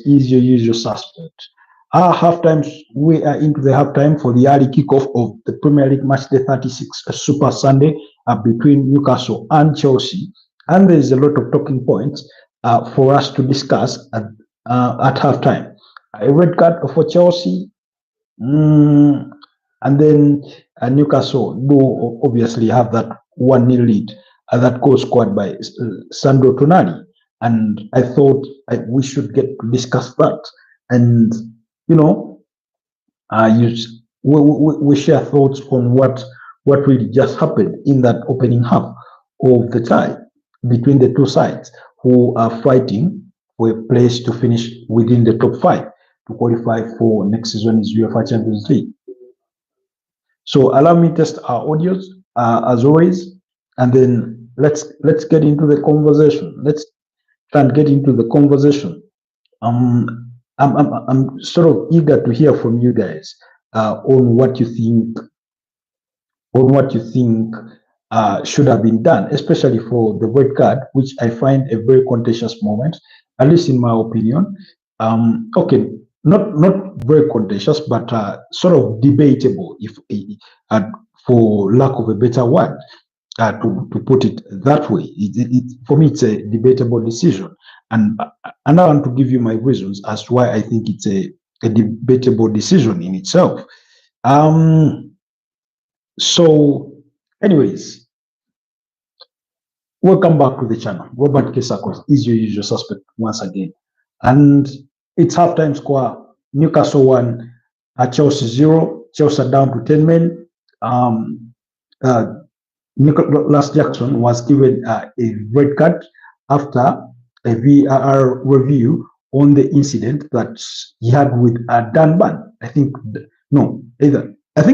is your usual suspect. Halftime, we are into the halftime for the early kickoff of the Premier League match day 36, a Super Sunday between Newcastle and Chelsea. And there's a lot of talking points for us to discuss at halftime. A red card for Chelsea, and then Newcastle do obviously have that 1-0 lead that goal scored by Sandro Tonali. And I thought we should get to discuss that. And, you know, we share thoughts on what really just happened in that opening half of the tie between the two sides who are fighting for a place to finish within the top 5 to qualify for next season's UEFA Champions League. So allow me to test our audios as always, and then let's get into the conversation. Let's try and get into the conversation. I'm sort of eager to hear from you guys on what you think. Should have been done, especially for the red card, which I find a very contentious moment, at least in my opinion. Okay, not very contentious, but sort of debatable, if for lack of a better word, to put it that way. For me, it's a debatable decision, and I want to give you my reasons as to why I think it's a debatable decision in itself. So, anyways, welcome back to the channel. Robert Kesakos is your usual suspect once again, and it's halftime score. Newcastle 1, Chelsea 0. Chelsea down to 10 men. Nicolas Jackson was given a red card after a VAR review on the incident that he had with Dan Ban. I think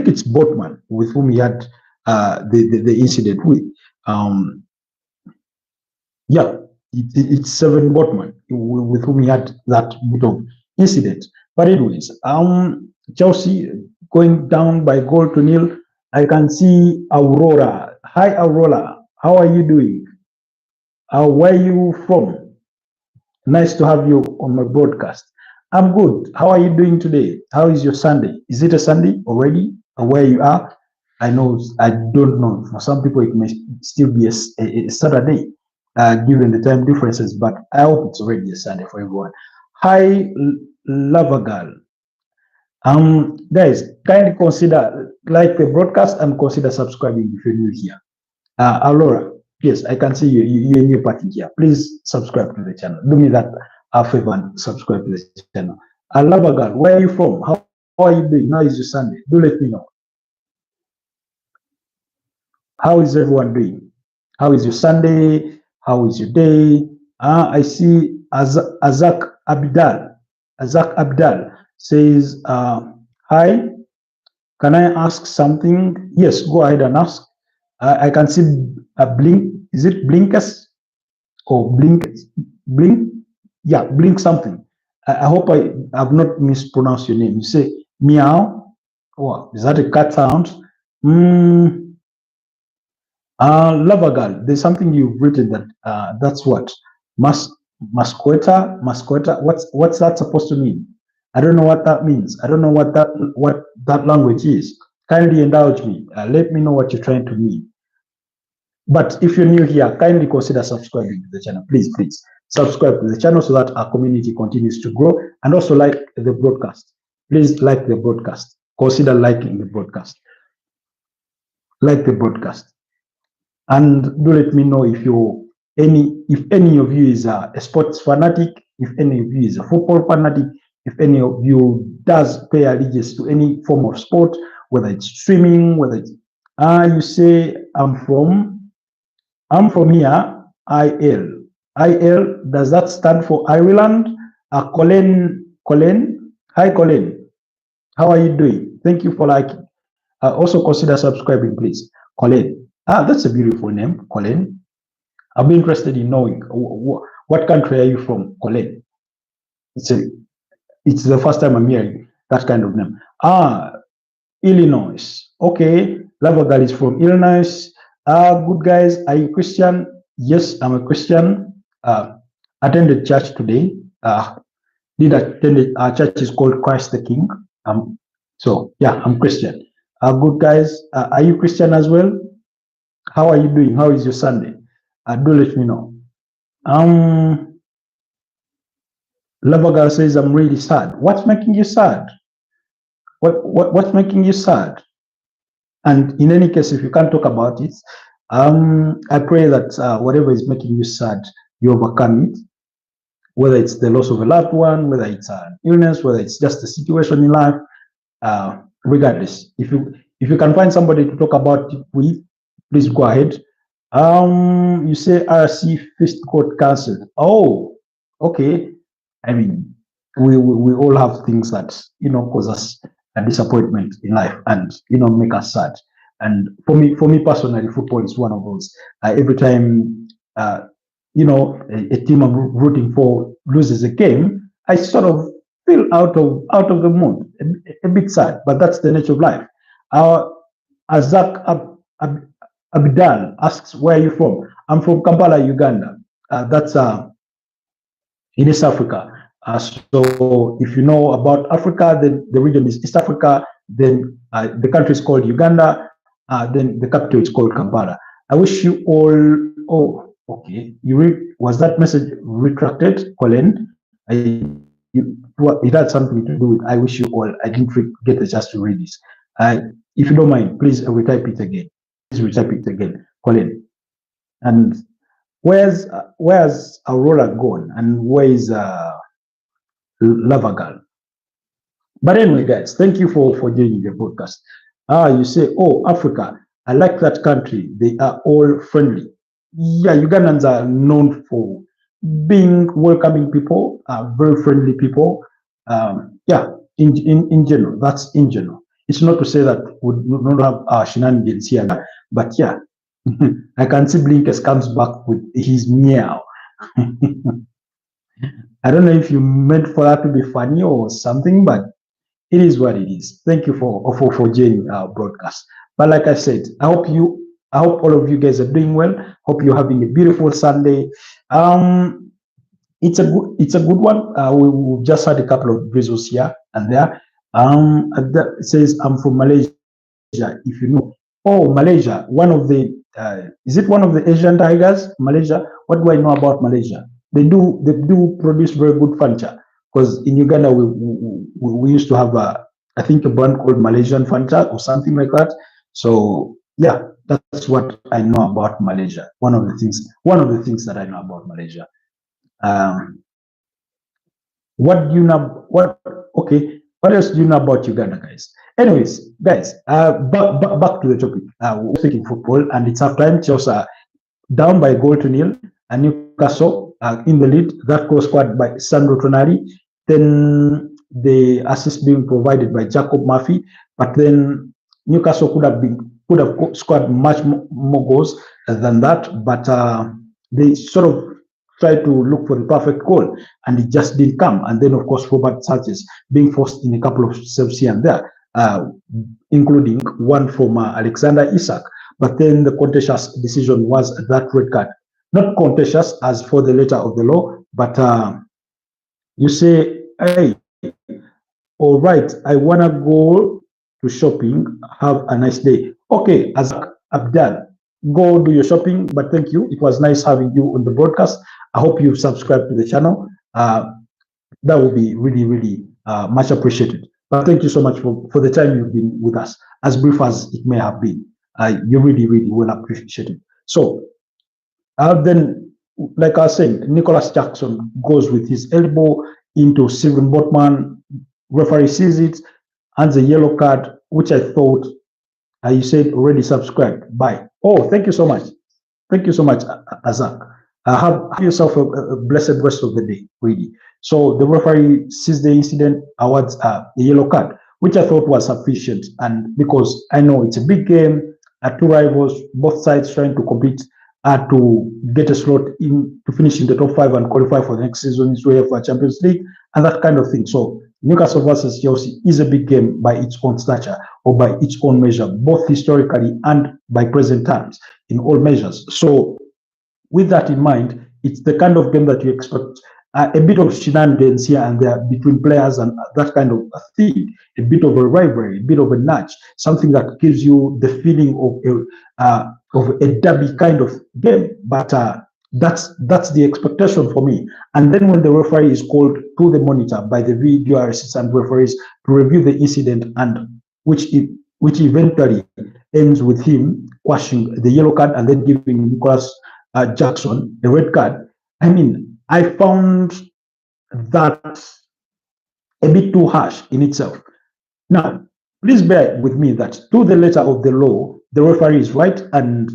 it's Botman with whom he had the incident with. It's Sven Botman with whom he had that bit of incident. But anyways, Chelsea going down by 0-0. I can see Aurora. Hi, Aurora. How are you doing? Where are you from? Nice to have you on my broadcast. I'm good. How are you doing today? How is your Sunday? Is it a Sunday already? Where you are? I don't know. For some people, it may still be a Saturday, given the time differences, but I hope it's already a Sunday for everyone. Hi, Lavagal. Guys, kindly consider like the broadcast and consider subscribing if you're new here. Aurora, yes, I can see you're a new party here. Please subscribe to the channel. Do me that favor and subscribe to the channel. Lavagal, where are you from? How are you doing? How is your Sunday? Do let me know. How is everyone doing? How is your Sunday? How is your day? I see Azak Abdal. Azak Abdal says, hi, can I ask something? Yes, go ahead and ask. I can see a blink. Is it Blinkers or blink? Yeah, blink something. I hope I have not mispronounced your name. You say meow. Oh, is that a cat sound? Lavagal, there's something you've written that that's what masqueta. What's that supposed to mean? I don't know what that means. I don't know what that language is. Kindly indulge me. Let me know what you're trying to mean. But if you're new here, kindly consider subscribing to the channel. Please subscribe to the channel so that our community continues to grow, and also like the broadcast. Please like the broadcast. Consider liking the broadcast. Like the broadcast. And do let me know if any of you is a sports fanatic, if any of you is a football fanatic, if any of you does pay allegiance to any form of sport, whether it's swimming, whether it's you say I'm from here, IL. Does that stand for Ireland? Colin. Hi, Colin. How are you doing? Thank you for liking. Also consider subscribing, please. Colin. That's a beautiful name, Colin. I'll be interested in knowing what country are you from, Colin. It's the first time I'm hearing that kind of name. Illinois. Okay, Lavagal is from Illinois. Good guys. Are you Christian? Yes, I'm a Christian. Attended church today. did attend our church is called Christ the King. So yeah, I'm Christian. Good guys, are you Christian as well? How are you doing? How is your Sunday? Do let me know. Lover says I'm really sad. What's making you sad? What's making you sad? And in any case, if you can't talk about it, I pray that whatever is making you sad, you overcome it. Whether it's the loss of a loved one, whether it's an illness, whether it's just a situation in life, regardless, if you can find somebody to talk about it with, please go ahead. You say RC Fist Court cancelled. Oh, okay. I mean, we all have things that cause us a disappointment in life and make us sad. And for me personally, football is one of those. Every time a team I'm rooting for loses a game, I sort of feel out of the mood, a bit sad. But that's the nature of life. Azak Abdal asks, where are you from? I'm from Kampala, Uganda. That's in East Africa. So if you know about Africa, then the region is East Africa, then the country is called Uganda, then the capital is called Kampala. I wish you all, okay, was that message retracted, Colin? It had something to do with, I wish you all, I didn't get a chance to read this. If you don't mind, please retype it again. Please retype it again, Colin. And where's Aurora gone? And where is Lavagal? But anyway, guys, thank you for joining the podcast. You say, oh, Africa, I like that country. They are all friendly. Yeah, Ugandans are known for being welcoming people, very friendly people. Yeah, in general, that's in general. It's not to say that we don't have shenanigans here, but yeah, I can see Blinkers comes back with his meow. I don't know if you meant for that to be funny or something, but it is what it is. Thank you for joining our broadcast. But like I said, I hope all of you guys are doing well. Hope you're having a beautiful Sunday. It's a good one. We've just had a couple of drizzles here and there. It says I'm from Malaysia. If you know, oh, Malaysia, is it one of the Asian tigers? Malaysia. What do I know about Malaysia? They do produce very good Fanta, because in Uganda we used to have I think a brand called Malaysian Fanta or something like that. So yeah, that's what I know about Malaysia. One of the things that I know about Malaysia. What do you know? What else do you know about Uganda, guys? Anyways, guys, back to the topic. We're speaking football, and it's halftime. Chelsea are down by a goal to nil, and Newcastle in the lead. That goal scored by Sandro Tonali. Then the assist being provided by Jacob Murphy. But then Newcastle could have scored much more goals than that. But they sort of tried to look for the perfect goal, and it just didn't come. And then, of course, Robert Sanchez being forced in a couple of saves here and there, including one from Alexander Isak. But then the contentious decision was that red card. Not contentious as for the letter of the law, but you say, hey, all right, I want to go to shopping. Have a nice day. Okay, as Abdal, go do your shopping, but thank you. It was nice having you on the broadcast. I hope you've subscribed to the channel. That would be really, really much appreciated. But thank you so much for the time you've been with us, as brief as it may have been. You really, really well appreciated. So then, like I was saying, Nicolas Jackson goes with his elbow into Sven Botman. Referee sees it, hands a yellow card, which I thought you said already subscribed. Bye. Oh, thank you so much. Thank you so much, Azak. Have yourself a blessed rest of the day, really. So the referee sees the incident, awards a yellow card, which I thought was sufficient. And because I know it's a big game, two rivals, both sides trying to compete to get a slot in to finish in the top 5 and qualify for the next season is way for Champions League and that kind of thing. So Newcastle versus Chelsea is a big game by its own stature or by its own measure, both historically and by present times in all measures. So with that in mind, it's the kind of game that you expect a bit of shenanigans here and there between players and that kind of a thing, a bit of a rivalry, a bit of a nudge, something that gives you the feeling of a derby kind of game. But that's the expectation for me. And then when the referee is called to the monitor by the video assistant referees to review the incident, and which eventually ends with him quashing the yellow card and then giving Nicolas Jackson a red card. I mean, I found that a bit too harsh in itself. Now, please bear with me that to the letter of the law, the referee is right, and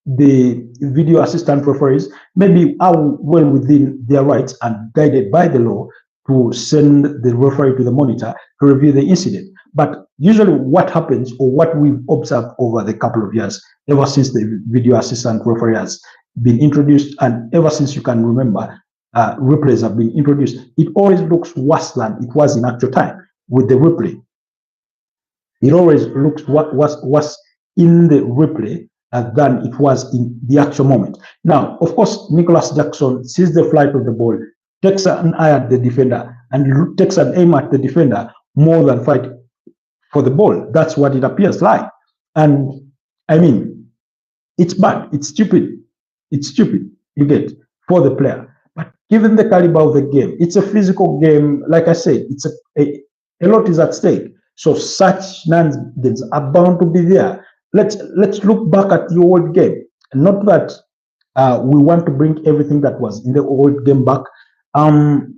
the video assistant referees maybe are well within their rights and guided by the law to send the referee to the monitor to review the incident. But usually what happens, or what we've observed over the couple of years, ever since the video assistant referee has been introduced, and ever since you can remember, replays have been introduced, it always looks worse than it was in actual time with the replay. It always looks worse in the replay than it was in the actual moment. Now, of course, Nicolas Jackson sees the flight of the ball, takes an eye at the defender, and takes an aim at the defender more than fight for the ball. That's what it appears like. And I mean, it's bad, it's stupid, you get, for the player. But given the caliber of the game, it's a physical game. Like I said, it's a lot is at stake. So such nonsense are bound to be there. Let's look back at the old game. Not that we want to bring everything that was in the old game back.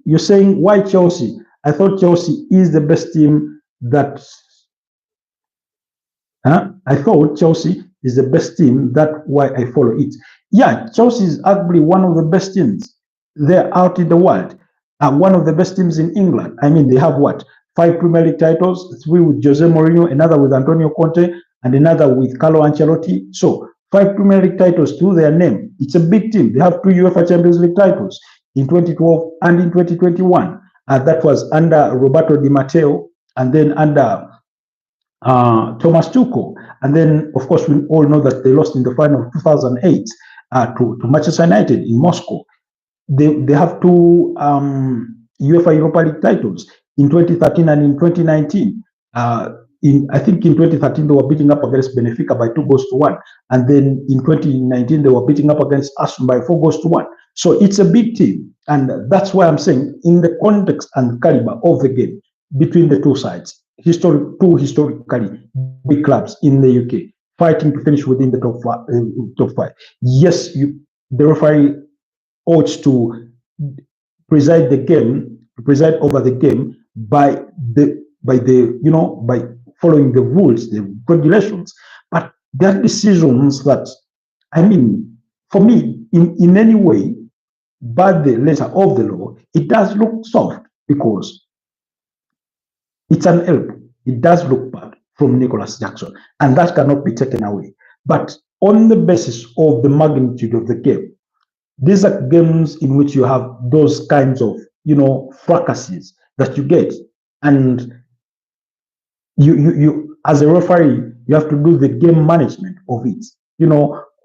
You're saying, why Chelsea? I thought Chelsea is the best team that. I thought Chelsea is the best team. That's why I follow it. Yeah, Chelsea is arguably one of the best teams. They're out in the world. One of the best teams in England. I mean, they have what? 5 Premier League titles, 3 with Jose Mourinho, another with Antonio Conte, and another with Carlo Ancelotti. So 5 Premier League titles to their name. It's a big team. They have 2 UEFA Champions League titles in 2012 and in 2021. That was under Roberto Di Matteo, and then under Thomas Tuchel. And then, of course, we all know that they lost in the final of 2008 to Manchester United in Moscow. They have 2 UEFA Europa League titles in 2013 and in 2019. I think in 2013 they were beating up against Benfica by 2-1, and then in 2019 they were beating up against Arsenal by 4-1. So it's a big team, and that's why I'm saying, in the context and caliber of the game between the two sides, two historically big clubs in the UK fighting to finish within the top five. Yes, the referee ought to preside over the game by following the rules, the regulations. But there are decisions that, I mean, for me, in any way, by the letter of the law, it does look soft, because it's an help. It does look bad from Nicolas Jackson, and that cannot be taken away. But on the basis of the magnitude of the game, these are games in which you have those kinds of, fracases that you get, and you as a referee, you have to do the game management of it.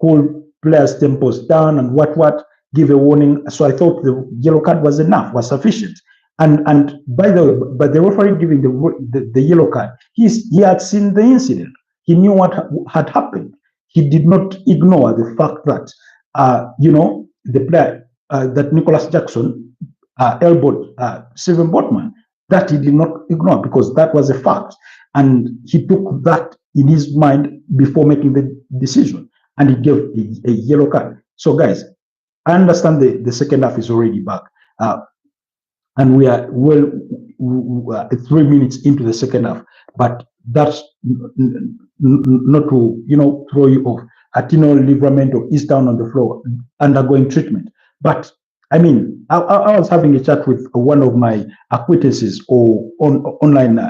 Hold players' tempos down and what, give a warning. So I thought the yellow card was was sufficient. And by the way, but the referee giving the yellow card, he had seen the incident. He knew what had happened. He did not ignore the fact that the player that Nicolas Jackson elbowed Sven Botman. That he did not ignore, because that was a fact, and he took that in his mind before making the decision, and he gave a yellow card. So guys, I understand the second half is already back, and we are 3 minutes into the second half, but that's not to throw you off. Atino Livramento is down on the floor undergoing treatment. But I mean, I was having a chat with one of my acquaintances or online,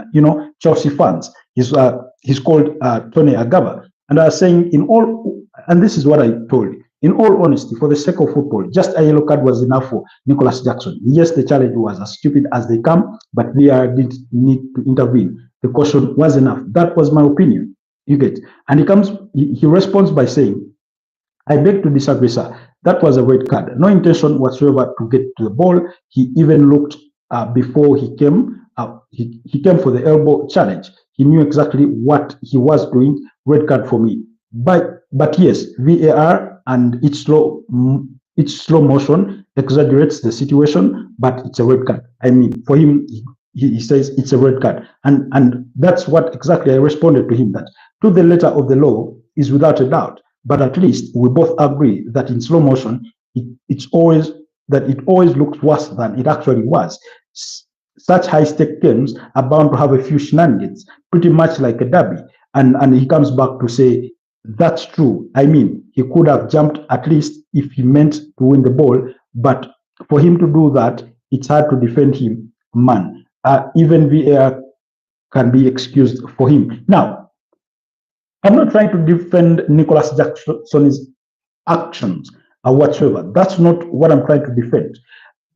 Chelsea fans. He's called Tony Agaba, and I was saying, and this is what I told you. In all honesty, for the sake of football, just a yellow card was enough for Nicolas Jackson. Yes, the challenge was as stupid as they come, but VR didn't need to intervene. The caution was enough. That was my opinion. You get, and he responds by saying, I beg to disagree, sir. That was a red card. No intention whatsoever to get to the ball. He even looked before he came. He came for the elbow challenge. He knew exactly what he was doing. Red card for me. But yes, VAR and its slow motion exaggerates the situation, but it's a red card. I mean, for him, he says it's a red card, and that's what exactly I responded to him, that to the letter of the law is without a doubt. But at least we both agree that in slow motion, it always looks worse than it actually was. Such high-stake games are bound to have a few shenanigans, pretty much like a derby. And he comes back to say, that's true. I mean, he could have jumped at least if he meant to win the ball, but for him to do that, it's hard to defend him, man. Even VAR can be excused for him. Now, I'm not trying to defend Nicolas Jackson's actions or whatsoever. That's not what I'm trying to defend.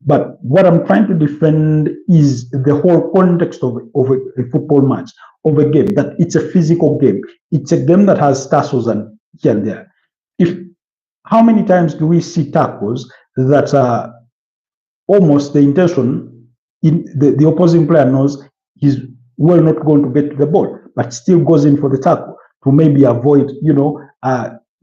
But what I'm trying to defend is the whole context of a football match, of a game, that it's a physical game. It's a game that has tussles and here and there. How many times do we see tackles that are almost the intention in the opposing player knows he's well not going to get to the ball, but still goes in for the tackle to maybe avoid,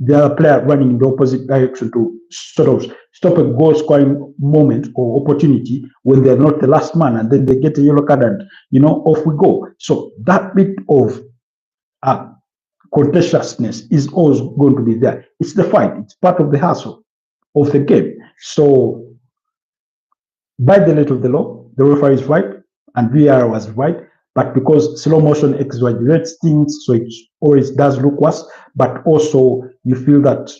the other player running in the opposite direction to sort of stop a goal scoring moment or opportunity when they're not the last man, and then they get a yellow card and, off we go. So that bit of contentiousness is always going to be there. It's the fight. It's part of the hustle of the game. So by the letter of the law, the referee is right and VAR was right, but because slow motion exaggerates things, so it always does look worse, but also you feel that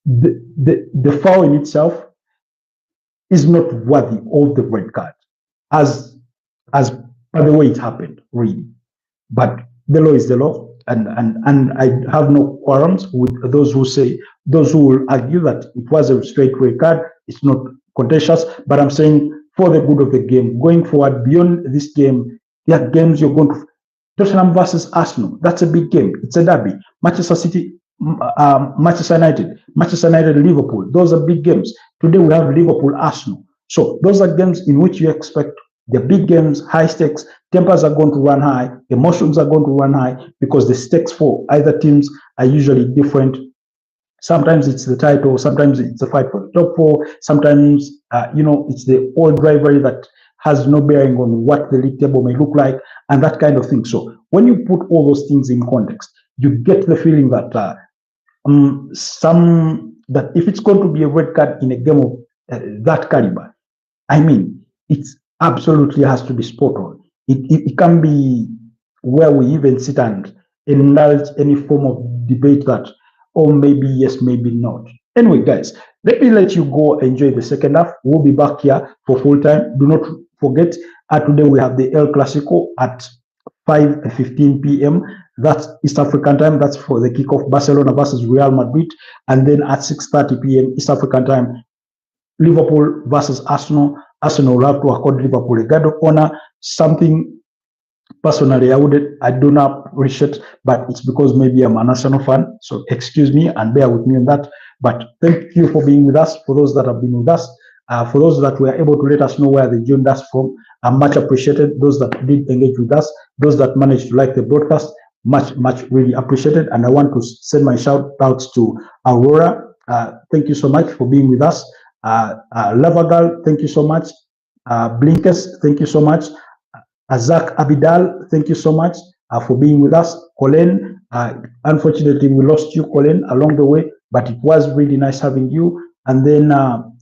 the foul in itself is not worthy of the red card, as by the way it happened, really. But the law is the law, and I have no qualms with those who will argue that it was a straight red card. It's not contentious, but I'm saying for the good of the game, going forward beyond this game, there are games you're going to. Tottenham versus Arsenal, that's a big game. It's a derby. Manchester City, Manchester United, Liverpool, those are big games. Today we have Liverpool, Arsenal. So those are games in which you expect the big games, high stakes, tempers are going to run high, emotions are going to run high, because the stakes for either teams are usually different. Sometimes it's the title, sometimes it's the fight for the top four, sometimes, it's the old rivalry that has no bearing on what the league table may look like, and that kind of thing. So when you put all those things in context, you get the feeling that that if it's going to be a red card in a game of that caliber, I mean, it absolutely has to be spot on. It can be where we even sit and indulge any form of debate that, oh, maybe yes, maybe not. Anyway, guys, let me let you go enjoy the second half. We'll be back here for full time. Do not forget, today we have the El Clasico at 5:15 p.m. That's East African time. That's for the kickoff, Barcelona versus Real Madrid. And then at 6:30 p.m. East African time, Liverpool versus Arsenal. Arsenal will have to accord Liverpool a guard of honor, something personally I do not appreciate, but it's because maybe I'm an Arsenal fan. So excuse me and bear with me on that. But thank you for being with us. For those that have been with us, for those that were able to let us know where they joined us from, much appreciated. Those that did engage with us, those that managed to like the broadcast, much really appreciated. And I want to send my shout outs to Aurora. Thank you so much for being with us. Lavagal, thank you so much. Blinkes, thank you so much. Azak Abidal, thank you so much for being with us. Colin, unfortunately we lost you, Colin, along the way, but it was really nice having you. And then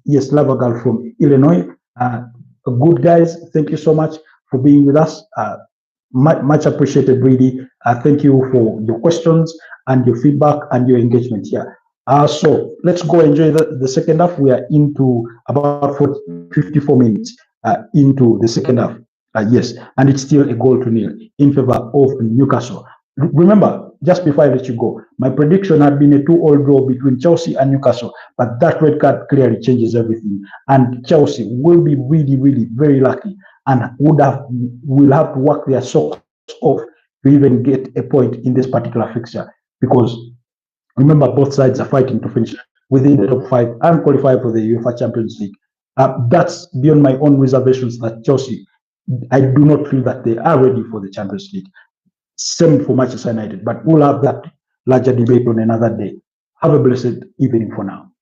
yes, Lavagal from Illinois. Good guys, thank you so much for being with us. Much appreciated, really. Thank you for your questions and your feedback and your engagement here. So let's go enjoy the second half. We are into about 54 minutes into the second half. Yes, and it's still a goal to nil in favor of Newcastle. Remember, just before I let you go, my prediction had been a 2-2 draw between Chelsea and Newcastle, but that red card clearly changes everything. And Chelsea will be really very lucky and will have to work their socks off to even get a point in this particular fixture, because Remember, both sides are fighting to finish within the top 5 and qualify for the UEFA Champions League. That's beyond my own reservations that Chelsea, I do not feel that they are ready for the Champions League. Same for Manchester United, but we'll have that larger debate on another day. Have a blessed evening for now.